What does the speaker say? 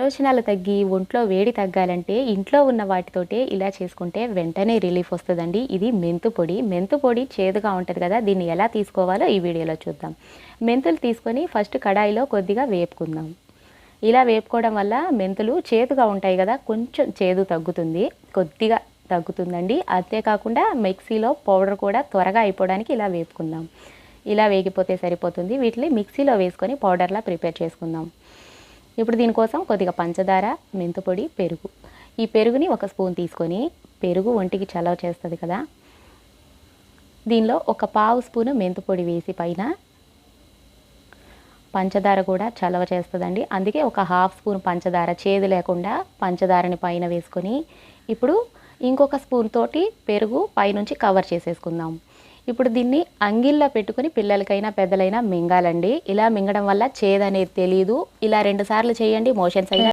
విరోచనాలు తగ్గి ఒంట్లో వేడి తగ్గాలంటే ఇంట్లో ఉన్న వాటితోటే ఇలా చేసుకుంటే వెంటనే రిలీఫ్ వస్తుందండి. ఇది మెంతు పొడి. మెంతు పొడి చేదుగా ఉంటుంది కదా, దీన్ని ఎలా తీసుకోవాలో ఈ వీడియోలో చూద్దాం. మెంతులు తీసుకొని ఫస్ట్ కడాయిలో కొద్దిగా వేపుకుందాం. ఇలా వేపుకోవడం వల్ల మెంతులు చేదుగా ఉంటాయి కదా, కొంచెం చేదు తగ్గుతుంది, కొద్దిగా తగ్గుతుందండి. అంతేకాకుండా మిక్సీలో పౌడర్ కూడా త్వరగా అయిపోవడానికి ఇలా వేపుకుందాం. ఇలా వేగిపోతే సరిపోతుంది. వీటిని మిక్సీలో వేసుకొని పౌడర్లా ప్రిపేర్ చేసుకుందాం. ఇప్పుడు దీనికోసం కొద్దిగా పంచదార, మెంతుపొడి, పెరుగు. ఈ పెరుగుని 1 స్పూన్ తీసుకొని, పెరుగు ఒంటికి చలవ చేస్తుంది కదా, దీనిలో 1/2 స్పూను మెంతుపొడి వేసి పైన పంచదార కూడా చలవ చేస్తుందండి. అందుకే 1/2 స్పూన్ పంచదార, చేదు లేకుండా పంచదారని పైన వేసుకొని ఇప్పుడు ఇంకొక స్పూన్ తోటి పెరుగు పైనుంచి కవర్ చేసేసుకుందాం. ఇప్పుడు దీన్ని అంగిల్లో పెట్టుకొని పిల్లలకైనా పెద్దలైనా మింగాలండి. ఇలా మింగడం వల్ల చేదు అనేది తెలియదు. ఇలా 2 సార్లు చేయండి, మోషన్స్ అయినా